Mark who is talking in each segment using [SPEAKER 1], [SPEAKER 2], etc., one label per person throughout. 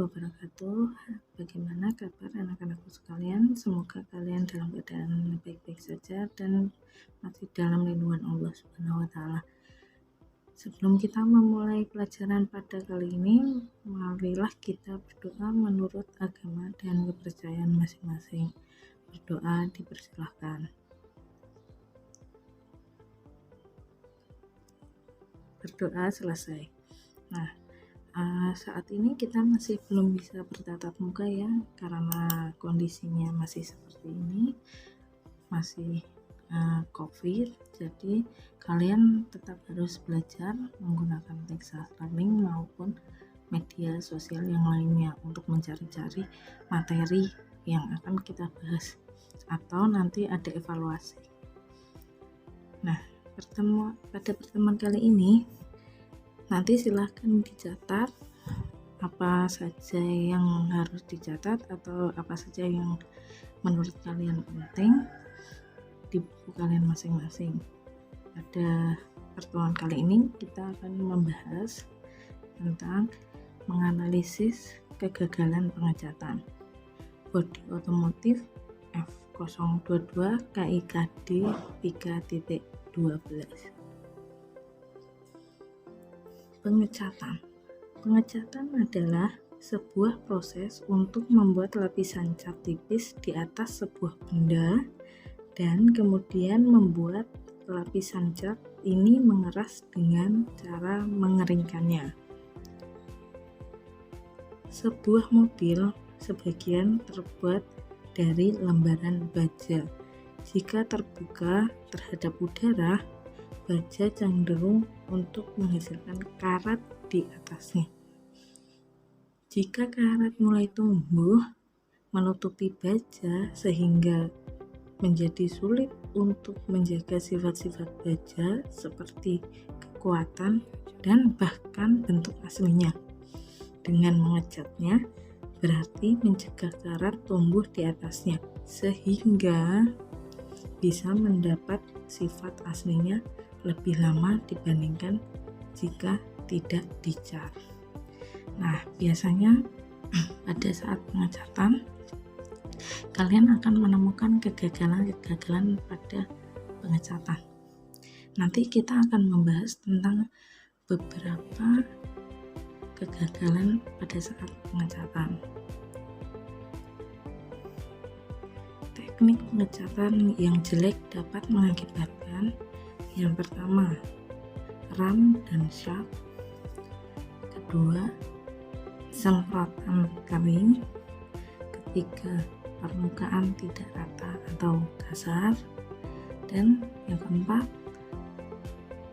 [SPEAKER 1] wabarakatuh. Bagaimana kabar anak-anakku sekalian? Semoga kalian dalam keadaan baik-baik saja dan masih dalam lindungan Allah Subhanahu wa taala. Sebelum kita memulai pelajaran pada kali ini, marilah kita berdoa menurut agama dan kepercayaan masing-masing. Berdoa dipersilahkan. Berdoa selesai. Nah, saat ini kita masih belum bisa bertatap muka ya, karena kondisinya masih seperti ini, masih COVID. Jadi kalian tetap harus belajar menggunakan teks learning maupun media sosial yang lainnya untuk mencari-cari materi yang akan kita bahas atau nanti ada evaluasi. Nah, pada pertemuan kali ini nanti silahkan dicatat apa saja yang harus dicatat atau apa saja yang menurut kalian penting di buku kalian masing-masing. Pada pertemuan kali ini kita akan membahas tentang menganalisis kegagalan pengecatan bodi otomotif F022 KIKD 3.12. Pengecatan adalah sebuah proses untuk membuat lapisan cat tipis di atas sebuah benda dan kemudian membuat lapisan cat ini mengeras dengan cara mengeringkannya. Sebuah mobil sebagian terbuat dari lembaran baja. Jika terbuka terhadap udara, baja cenderung untuk menghasilkan karat di atasnya. Jika karat mulai tumbuh menutupi baja sehingga menjadi sulit untuk menjaga sifat-sifat baja seperti kekuatan dan bahkan bentuk aslinya. Dengan mengecatnya berarti mencegah karat tumbuh di atasnya sehingga bisa mendapat sifat aslinya lebih lama dibandingkan jika tidak dicat. Nah, biasanya pada saat pengecatan kalian akan menemukan kegagalan pada pengecatan. Nanti kita akan membahas tentang beberapa kegagalan pada saat pengecatan. Teknik pengecatan yang jelek dapat mengakibatkan yang pertama, ram dan shock. Kedua, semprotan kering. Ketiga, permukaan tidak rata atau kasar. Dan yang keempat,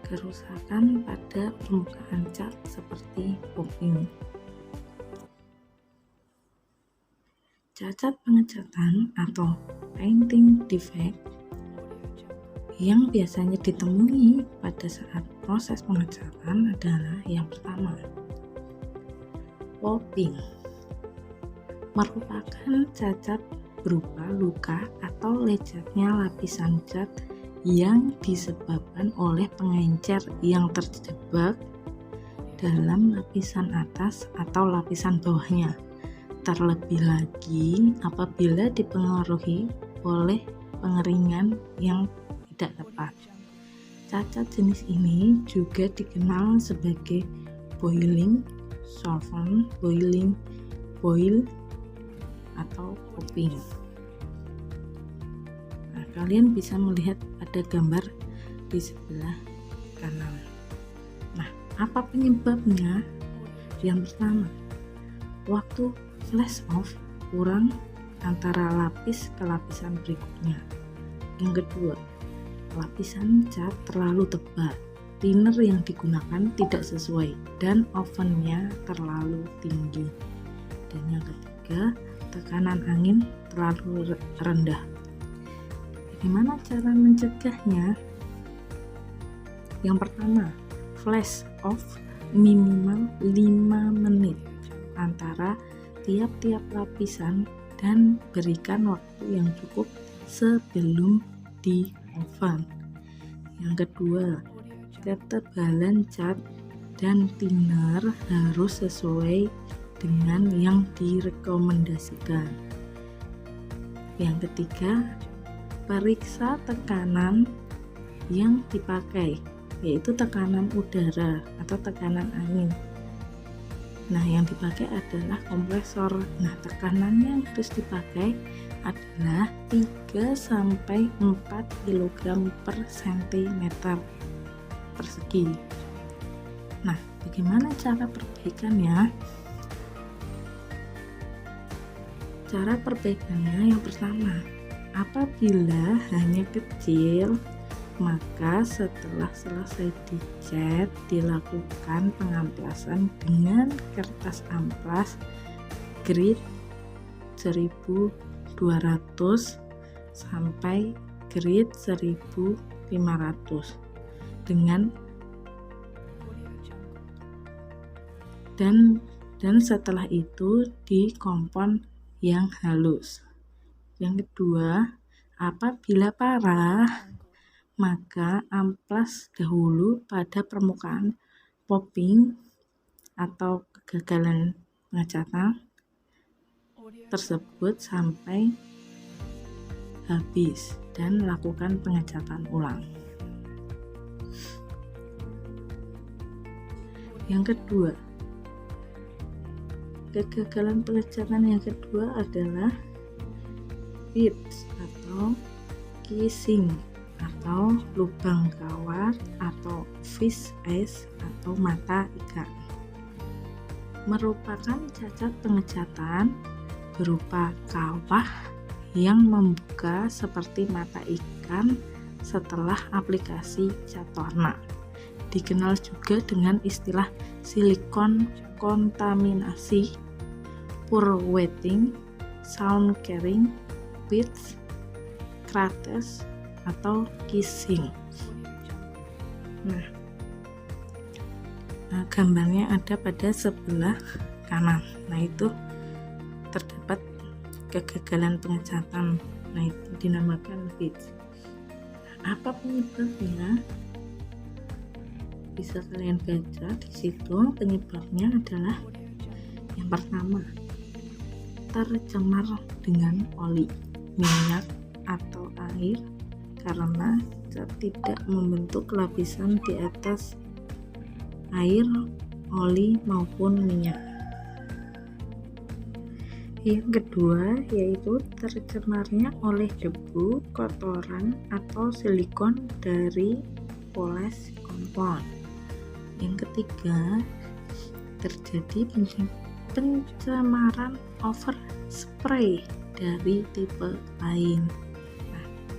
[SPEAKER 1] kerusakan pada permukaan cat seperti popping. Cacat pengecatan atau painting defect yang biasanya ditemui pada saat proses pengecatan adalah yang pertama, popping merupakan cacat berupa luka atau lecatnya lapisan cat yang disebabkan oleh pengencer yang terjebak dalam lapisan atas atau lapisan bawahnya. Terlebih lagi apabila dipengaruhi oleh pengeringan yang tidak tepat. Cacat jenis ini juga dikenal sebagai boiling, solvent, boil, atau popping. Nah, kalian bisa melihat pada gambar di sebelah kanan. Nah, apa penyebabnya? Yang pertama, waktu flash off kurang antara lapis ke lapisan berikutnya. Yang kedua, lapisan cat terlalu tebal, thinner yang digunakan tidak sesuai, dan ovennya terlalu tinggi. Dan yang ketiga, tekanan angin terlalu rendah. Bagaimana cara mencegahnya? Yang pertama, flash off minimal 5 menit antara tiap-tiap lapisan dan berikan waktu yang cukup sebelum di oven. Yang kedua, ketebalan cat dan thinner harus sesuai dengan yang direkomendasikan. Yang ketiga, periksa tekanan yang dipakai, yaitu tekanan udara atau tekanan angin. Nah, yang dipakai adalah kompresor. Nah, tekanan yang harus dipakai adalah 3-4 kg per cm persegi. Nah, bagaimana cara perbaikannya? Cara perbaikannya yang pertama, apabila hanya kecil, maka setelah selesai dicat dilakukan pengamplasan dengan kertas amplas grade 1200 sampai grade 1500 dan setelah itu dikompon yang halus. Yang kedua, apabila parah, maka amplas dahulu pada permukaan popping atau kegagalan pengecatan tersebut sampai habis dan lakukan pengecatan ulang. Yang kedua, kegagalan pengecatan yang kedua adalah pits atau kissing atau lubang kawat atau fish eyes atau mata ikan. Merupakan cacat pengecatan berupa kawah yang membuka seperti mata ikan setelah aplikasi cat warna. Dikenal juga dengan istilah silikon kontaminasi, poor wetting, sound carrying, pits, craters, atau kissing. Nah, gambarnya ada pada sebelah kanan. Nah, itu terdapat kegagalan pengecatan. Nah, itu dinamakan pits. Apa penyebabnya? Bisa kalian baca di situ. Penyebabnya adalah yang pertama, tercemar dengan oli, minyak, atau air karena cat tidak membentuk lapisan di atas air, oli, maupun minyak. Yang kedua yaitu tercemarnya oleh debu, kotoran, atau silikon dari poles kompon. Yang ketiga, terjadi pencemaran overspray dari tipe lain.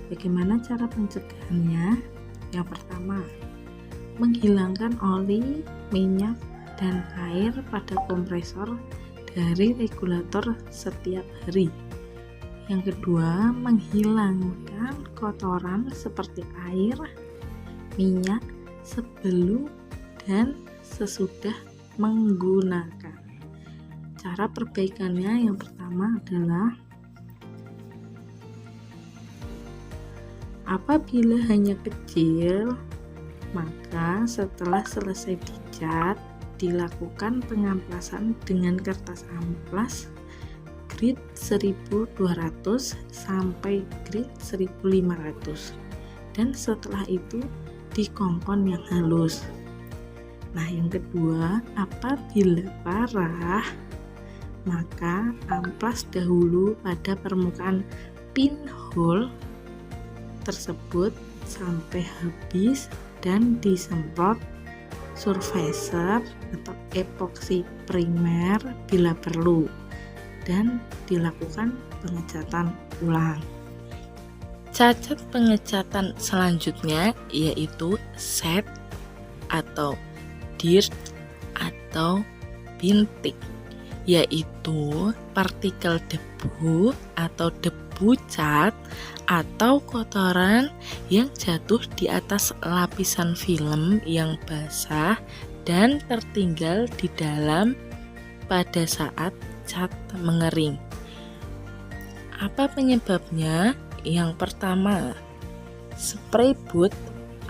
[SPEAKER 1] Bagaimana cara pencegahannya? Yang pertama, menghilangkan oli, minyak, dan air pada kompresor dari regulator setiap hari. Yang kedua, menghilangkan kotoran seperti air, minyak sebelum dan sesudah menggunakan. Cara perbaikannya yang pertama adalah apabila hanya kecil, maka setelah selesai dicat dilakukan pengamplasan dengan kertas amplas grade 1200 sampai grade 1500 dan setelah itu dikompon yang halus. Nah, yang kedua, apabila parah, maka amplas dahulu pada permukaan pinhole tersebut sampai habis dan disemprot surfacer atau epoksi primer bila perlu dan dilakukan pengecatan ulang. Cacat pengecatan selanjutnya yaitu set atau dirt atau bintik, yaitu partikel debu atau debu cat atau kotoran yang jatuh di atas lapisan film yang basah dan tertinggal di dalam pada saat cat mengering. Apa penyebabnya? Yang pertama, spray boot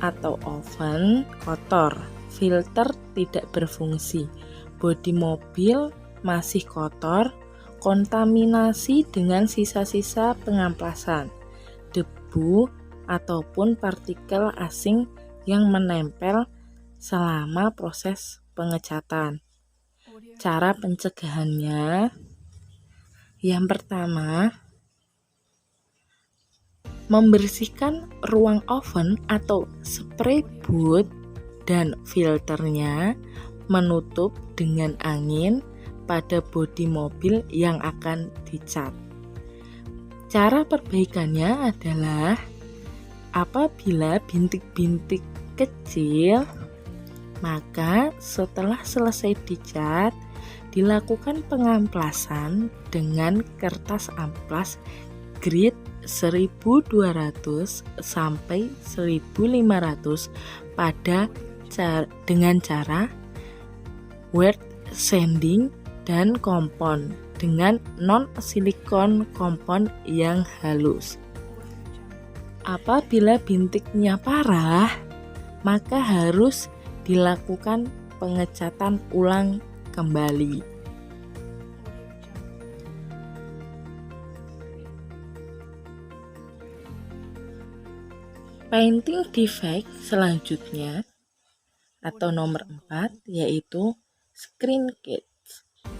[SPEAKER 1] atau oven kotor, filter tidak berfungsi, bodi mobil masih kotor, kontaminasi dengan sisa-sisa pengamplasan, debu, ataupun partikel asing yang menempel selama proses pengecatan. Cara pencegahannya, yang pertama, membersihkan ruang oven atau spray booth dan filternya, menutup dengan angin pada bodi mobil yang akan dicat. Cara perbaikannya adalah apabila bintik-bintik kecil, maka setelah selesai dicat, dilakukan pengamplasan dengan kertas amplas grade 1200 sampai 1500 dengan cara wet sanding dan kompon dengan non-silikon kompon yang halus. Apabila bintiknya parah, maka harus dilakukan pengecatan ulang kembali. Painting defect selanjutnya atau nomor 4 yaitu screen cage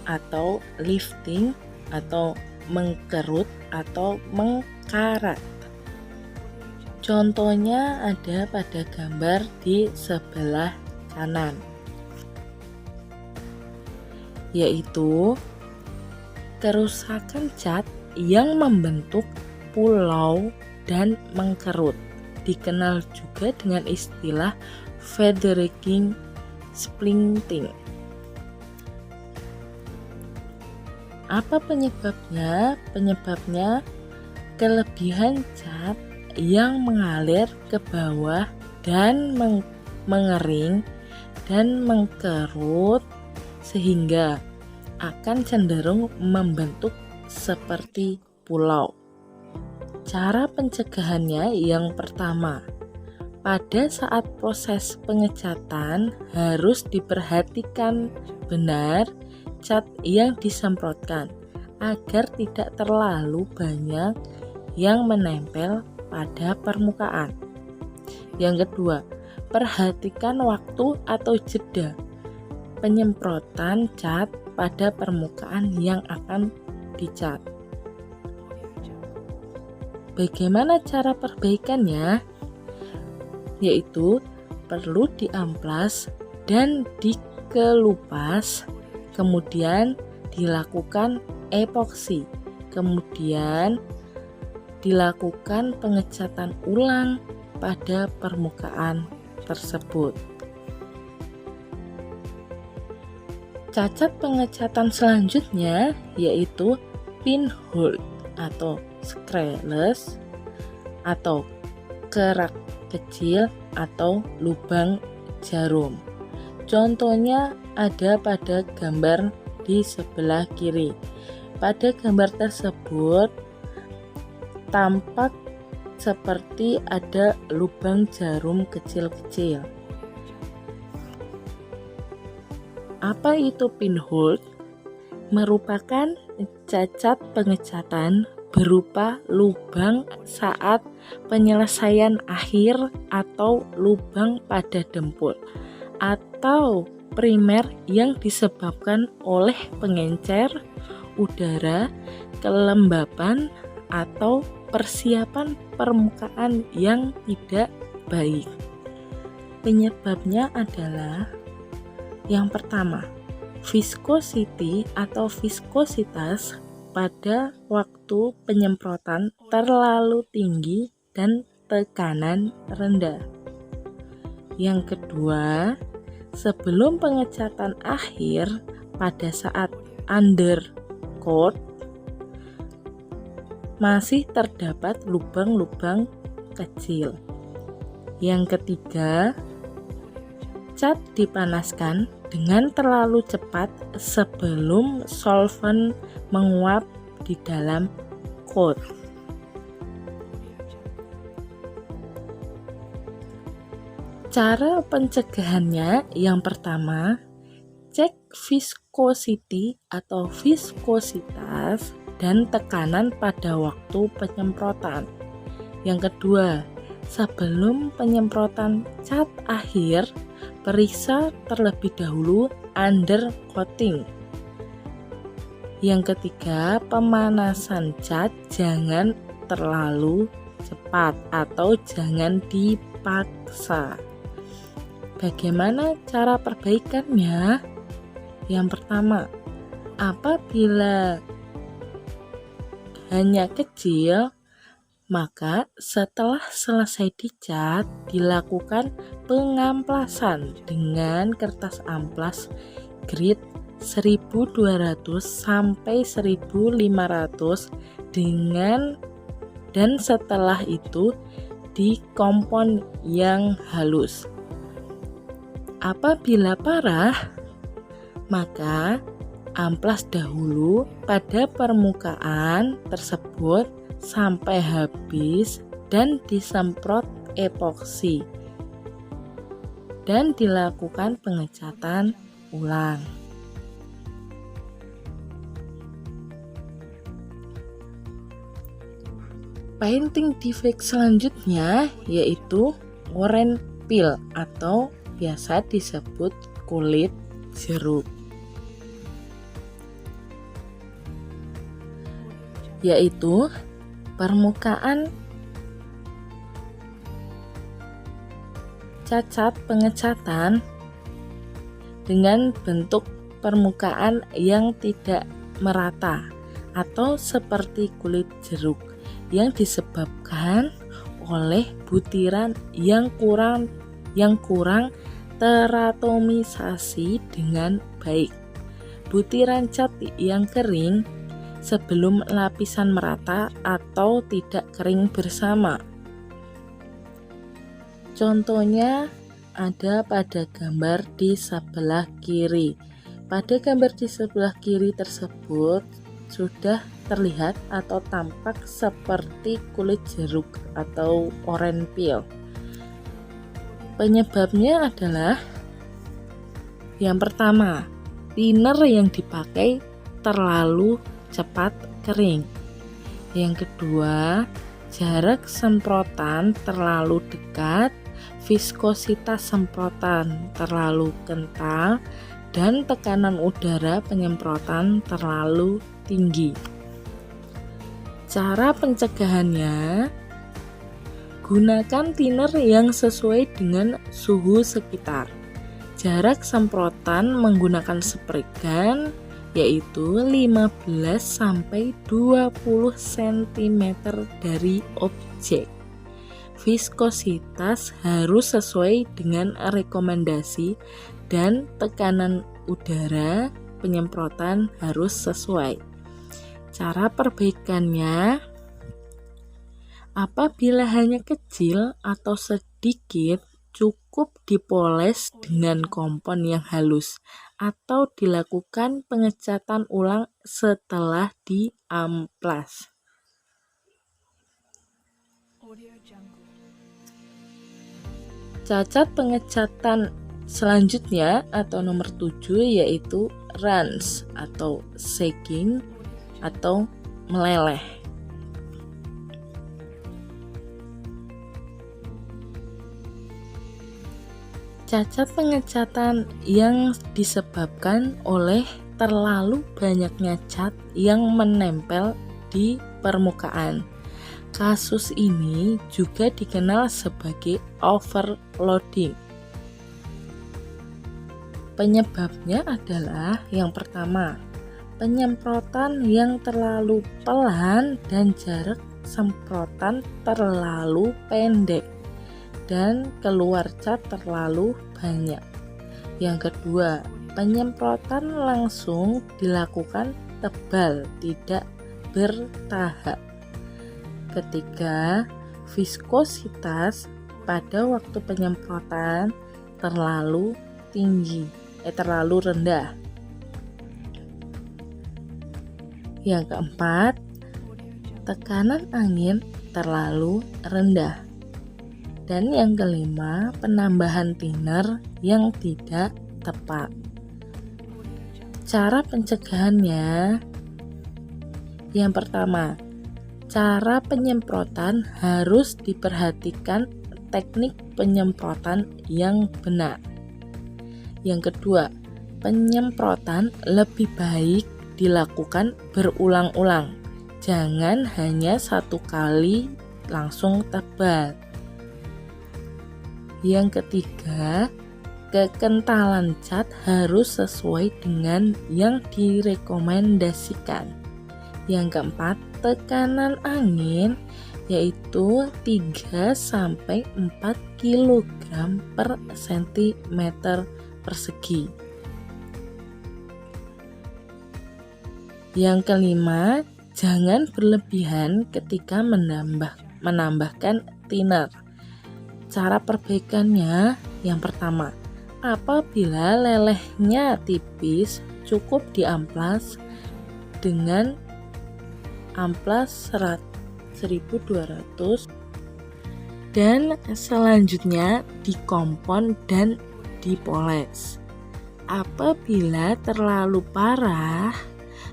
[SPEAKER 1] atau lifting atau mengkerut atau mengkarat. Contohnya ada pada gambar di sebelah kanan, yaitu kerusakan cat yang membentuk pulau dan mengkerut, dikenal juga dengan istilah feathering splinting. Apa penyebabnya? Penyebabnya kelebihan cat yang mengalir ke bawah dan mengering dan mengkerut sehingga akan cenderung membentuk seperti pulau. Cara pencegahannya yang pertama, pada saat proses pengecatan harus diperhatikan benar cat yang disemprotkan agar tidak terlalu banyak yang menempel pada permukaan. Yang kedua, perhatikan waktu atau jeda penyemprotan cat pada permukaan yang akan dicat. Bagaimana cara perbaikannya? Yaitu perlu diamplas dan dikelupas, kemudian dilakukan epoksi, kemudian dilakukan pengecatan ulang pada permukaan tersebut. Cacat pengecatan selanjutnya yaitu pinhole atau scratches atau kerak kecil atau lubang jarum. Contohnya ada pada gambar di sebelah kiri. Pada gambar tersebut tampak seperti ada lubang jarum kecil-kecil. Apa itu pinhole? Merupakan cacat pengecatan berupa lubang saat penyelesaian akhir atau lubang pada dempul atau primer yang disebabkan oleh pengencer udara, kelembapan, atau persiapan permukaan yang tidak baik. Penyebabnya adalah yang pertama, viscosity atau viskositas pada waktu penyemprotan terlalu tinggi dan tekanan rendah. Yang kedua, sebelum pengecatan akhir pada saat undercoat masih terdapat lubang-lubang kecil. Yang ketiga, cat dipanaskan dengan terlalu cepat sebelum solvent menguap di dalam coat. Cara pencegahannya yang pertama, cek viscosity atau viskositas dan tekanan pada waktu penyemprotan. Yang kedua, sebelum penyemprotan cat akhir, periksa terlebih dahulu undercoating. Yang ketiga, pemanasan cat jangan terlalu cepat atau jangan dipaksa. Bagaimana cara perbaikannya? Yang pertama, apabila hanya kecil, maka setelah selesai dicat, dilakukan pengamplasan dengan kertas amplas grade 1200 sampai 1500 dan setelah itu dikompon yang halus. Apabila parah, maka amplas dahulu pada permukaan tersebut sampai habis dan disemprot epoksi dan dilakukan pengecatan ulang. Painting defect selanjutnya yaitu orange peel atau biasa disebut kulit jeruk, yaitu permukaan cacat pengecatan dengan bentuk permukaan yang tidak merata atau seperti kulit jeruk yang disebabkan oleh butiran yang kurang teratomisasi dengan baik. Butiran cat yang kering sebelum lapisan merata atau tidak kering bersama. Contohnya ada pada gambar di sebelah kiri. Pada gambar di sebelah kiri tersebut sudah terlihat atau tampak seperti kulit jeruk atau orange peel. Penyebabnya adalah yang pertama, thinner yang dipakai terlalu cepat kering. Yang kedua, jarak semprotan terlalu dekat, viskositas semprotan terlalu kental, dan tekanan udara penyemprotan terlalu tinggi. Cara pencegahannya, gunakan thinner yang sesuai dengan suhu sekitar. Jarak semprotan menggunakan spray gun yaitu 15 sampai 20 cm dari objek. Viskositas harus sesuai dengan rekomendasi dan tekanan udara penyemprotan harus sesuai. Cara perbaikannya, apabila hanya kecil atau sedikit, cukup dipoles dengan kompon yang halus atau dilakukan pengecatan ulang setelah diamplas. Cacat pengecatan selanjutnya atau nomor 7 yaitu runs atau sagging atau meleleh. Cacat pengecatan yang disebabkan oleh terlalu banyaknya cat yang menempel di permukaan. Kasus ini juga dikenal sebagai overloading. Penyebabnya adalah yang pertama, penyemprotan yang terlalu pelan dan jarak semprotan terlalu pendek dan keluar cat terlalu banyak. Yang kedua, penyemprotan langsung dilakukan tebal, tidak bertahap. Ketiga, viskositas pada waktu penyemprotan terlalu rendah. Yang keempat, tekanan angin terlalu rendah. Dan yang kelima, penambahan thinner yang tidak tepat. Cara pencegahannya, yang pertama, cara penyemprotan harus diperhatikan teknik penyemprotan yang benar. Yang kedua, penyemprotan lebih baik dilakukan berulang-ulang. Jangan hanya satu kali langsung tebal. Yang ketiga, kekentalan cat harus sesuai dengan yang direkomendasikan. Yang keempat, tekanan angin yaitu 3-4 kg per cm persegi. Yang kelima, jangan berlebihan ketika menambahkan thinner. Cara perbaikannya, yang pertama, apabila lelehnya tipis, cukup diamplas dengan amplas 1200 dan selanjutnya dikompon dan dipoles. Apabila terlalu parah,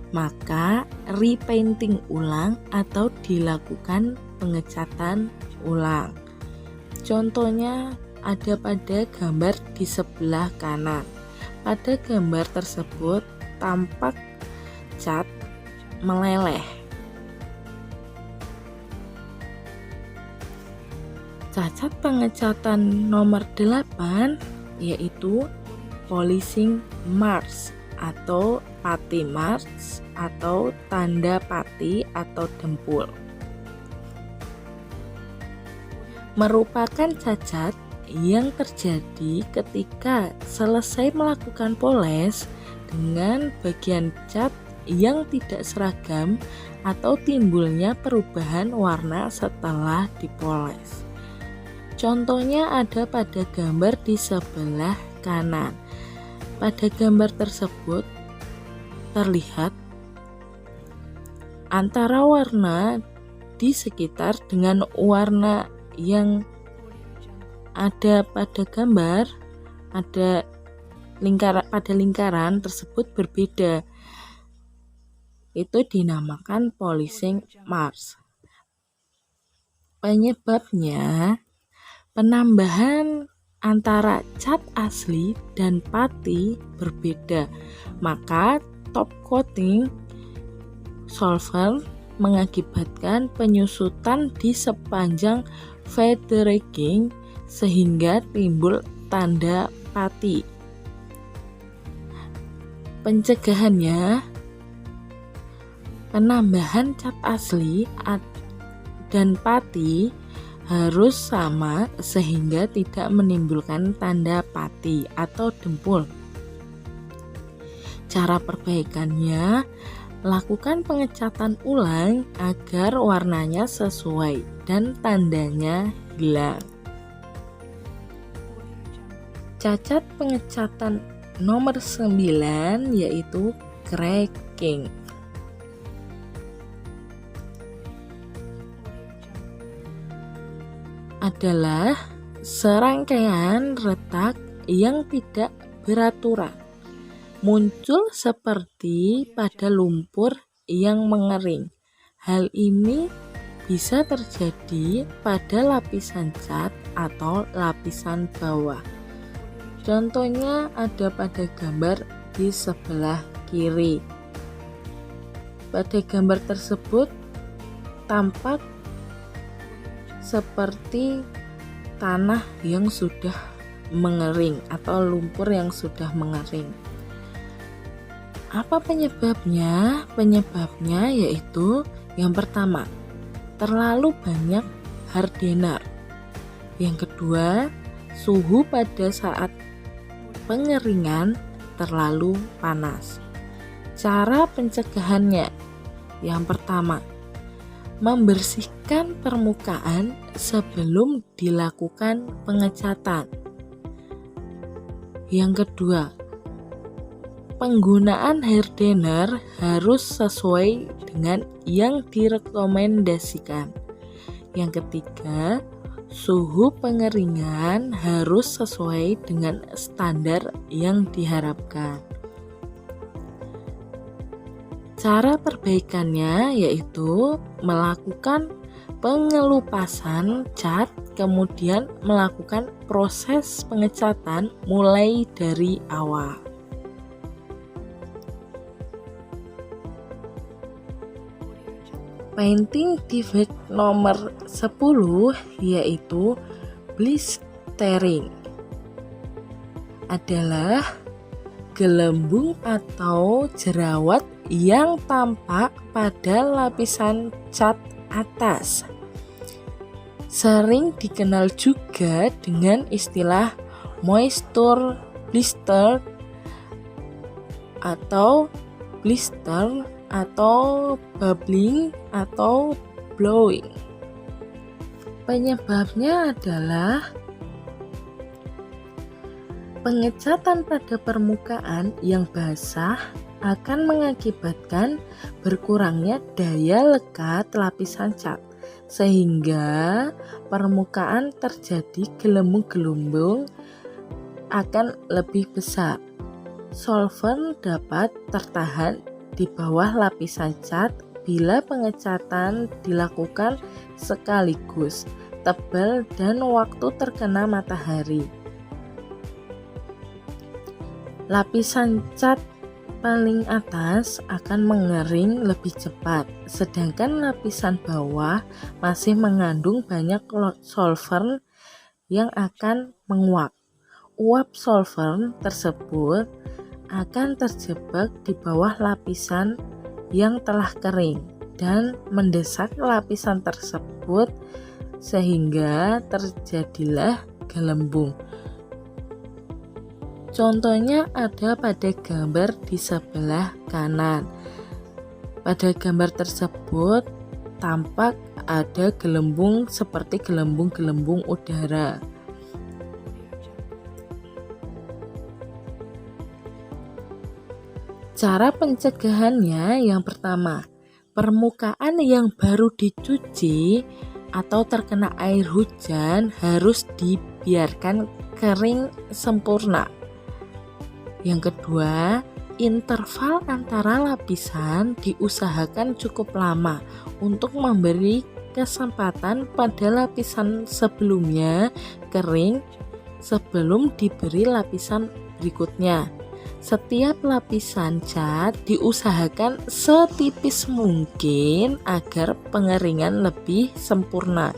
[SPEAKER 1] maka repainting ulang atau dilakukan pengecatan ulang. Contohnya ada pada gambar di sebelah kanan. Pada gambar tersebut tampak cat meleleh. Cacat pengecatan nomor 8 yaitu polishing marks atau pati marks atau tanda pati atau dempul. Merupakan cacat yang terjadi ketika selesai melakukan poles dengan bagian cat yang tidak seragam atau timbulnya perubahan warna setelah dipoles. Contohnya ada pada gambar di sebelah kanan. Pada gambar tersebut terlihat antara warna di sekitar dengan warna yang ada pada gambar, pada lingkaran tersebut berbeda. Itu dinamakan polishing marks. Penyebabnya, penambahan antara cat asli dan pati berbeda, maka top coating solvent mengakibatkan penyusutan di sepanjang feathering sehingga timbul tanda pati. Pencegahannya, penambahan cat asli dan pati harus sama sehingga tidak menimbulkan tanda pati atau dempul. Cara perbaikannya, lakukan pengecatan ulang agar warnanya sesuai dan tandanya hilang. Cacat pengecatan nomor 9 yaitu cracking. Adalah serangkaian retak yang tidak beraturan, muncul seperti pada lumpur yang mengering. Hal ini bisa terjadi pada lapisan cat atau lapisan bawah. Contohnya ada pada gambar di sebelah kiri. Pada gambar tersebut tampak seperti tanah yang sudah mengering atau lumpur yang sudah mengering. Apa penyebabnya? Penyebabnya yaitu yang pertama, terlalu banyak hardener. Yang kedua, suhu pada saat pengeringan terlalu panas. Cara pencegahannya, yang pertama, membersihkan permukaan sebelum dilakukan pengecatan. Yang kedua, penggunaan hardener harus sesuai dengan yang direkomendasikan. Yang ketiga, suhu pengeringan harus sesuai dengan standar yang diharapkan.
[SPEAKER 2] Cara perbaikannya yaitu melakukan pengelupasan cat, kemudian melakukan proses pengecatan mulai dari awal. Painting defect nomor 10 yaitu blistering adalah gelembung atau jerawat yang tampak pada lapisan cat atas. Sering dikenal juga dengan istilah moisture blister atau blister atau bubbling atau blowing. Penyebabnya adalah pengecatan pada permukaan yang basah akan mengakibatkan berkurangnya daya lekat lapisan cat, sehingga permukaan terjadi gelembung-gelembung akan lebih besar. Solvent dapat tertahan di bawah lapisan cat bila pengecatan dilakukan sekaligus, tebal, dan waktu terkena matahari. Lapisan cat paling atas akan mengering lebih cepat, sedangkan lapisan bawah masih mengandung banyak solvent yang akan menguap. Uap solvent tersebut akan terjebak di bawah lapisan yang telah kering dan mendesak lapisan tersebut sehingga terjadilah gelembung. Contohnya ada pada gambar di sebelah kanan. Pada gambar tersebut tampak ada gelembung seperti gelembung-gelembung udara. Cara pencegahannya yang pertama, permukaan yang baru dicuci atau terkena air hujan harus dibiarkan kering sempurna. Yang kedua, interval antara lapisan diusahakan cukup lama untuk memberi kesempatan pada lapisan sebelumnya kering sebelum diberi lapisan berikutnya. Setiap lapisan cat diusahakan setipis mungkin agar pengeringan lebih sempurna.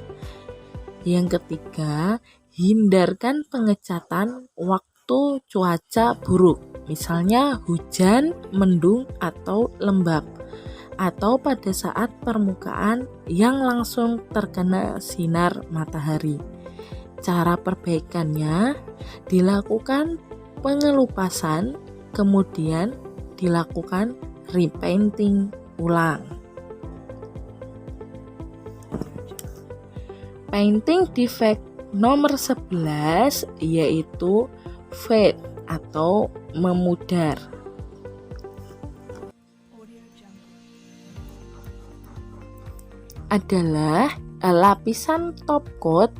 [SPEAKER 2] Yang ketiga, hindarkan pengecatan waktu cuaca buruk, misalnya hujan, mendung, atau lembab, atau pada saat permukaan yang langsung terkena sinar matahari. Cara perbaikannya dilakukan pengelupasan, kemudian dilakukan repainting ulang. Painting defect nomor 11 yaitu fade atau memudar. Adalah lapisan top coat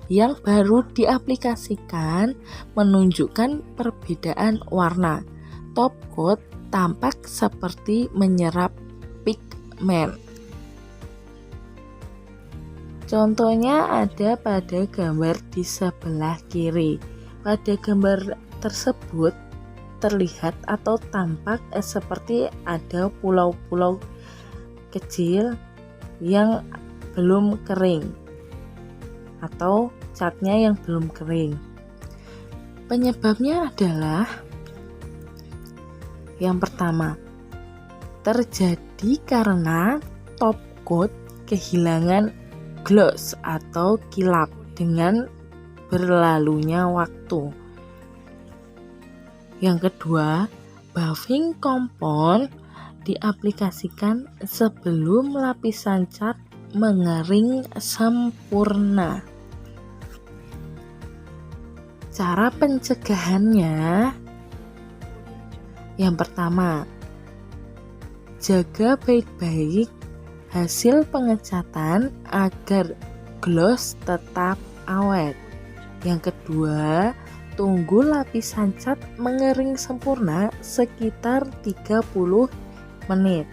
[SPEAKER 2] yang baru diaplikasikan menunjukkan perbedaan warna. Top coat tampak seperti menyerap pigmen. Contohnya ada pada gambar di sebelah kiri. Pada gambar tersebut terlihat atau tampak seperti ada pulau-pulau kecil yang belum kering atau catnya yang belum kering. Penyebabnya adalah yang pertama, terjadi karena top coat kehilangan gloss atau kilap dengan berlalunya waktu. Yang kedua, buffing compound diaplikasikan sebelum lapisan cat mengering sempurna. Cara pencegahannya yang pertama, jaga baik-baik hasil pengecatan agar gloss tetap awet. Yang kedua, tunggu lapisan cat mengering sempurna sekitar 30 menit.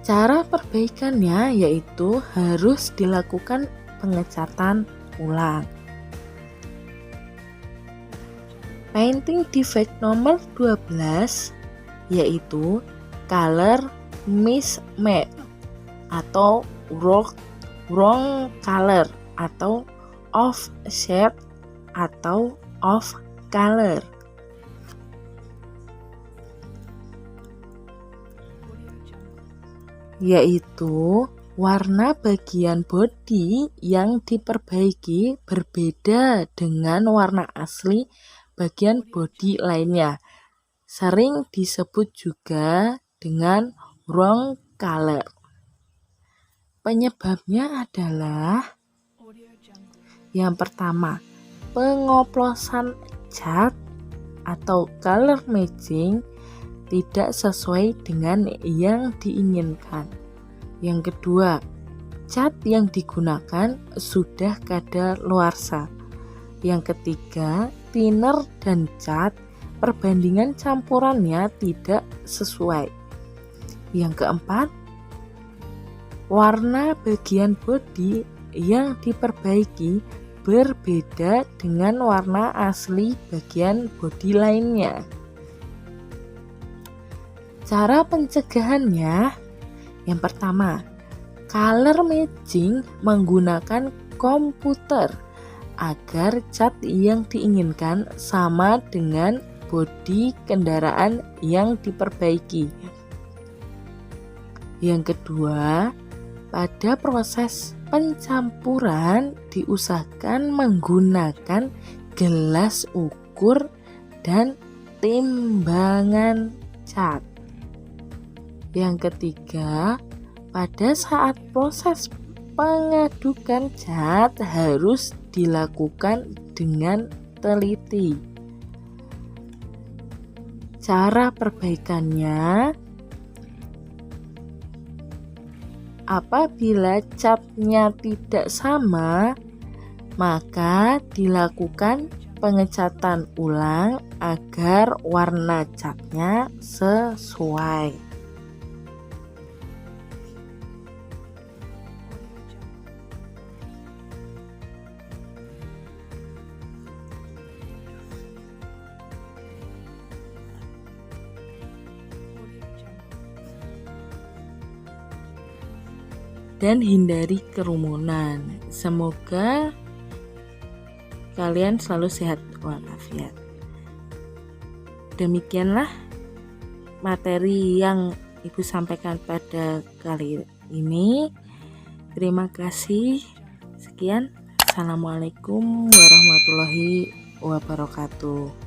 [SPEAKER 2] Cara perbaikannya yaitu harus dilakukan pengecatan ulang. Painting defect nomor 12 yaitu color mismatch atau wrong color atau off shade atau off color. Yaitu warna bagian bodi yang diperbaiki berbeda dengan warna asli bagian bodi lainnya. Sering disebut juga dengan wrong color. Penyebabnya adalah yang pertama, pengoplosan cat atau color matching tidak sesuai dengan yang diinginkan. Yang kedua, cat yang digunakan sudah kadaluarsa. Yang ketiga, thinner dan cat perbandingan campurannya tidak sesuai. Yang keempat, warna bagian bodi yang diperbaiki berbeda dengan warna asli bagian bodi lainnya. Cara pencegahannya, yang pertama, color matching menggunakan komputer agar cat yang diinginkan sama dengan bodi kendaraan yang diperbaiki. Yang kedua, pada proses pencampuran diusahakan menggunakan gelas ukur dan timbangan cat. Yang ketiga, pada saat proses pengadukan cat harus dilakukan dengan teliti. Cara perbaikannya, apabila catnya tidak sama, maka dilakukan pengecatan ulang agar warna catnya sesuai. Dan hindari kerumunan. Semoga kalian selalu sehat walafiat. Demikianlah materi yang Ibu sampaikan pada kali ini. Terima kasih. Sekian. Assalamualaikum warahmatullahi wabarakatuh.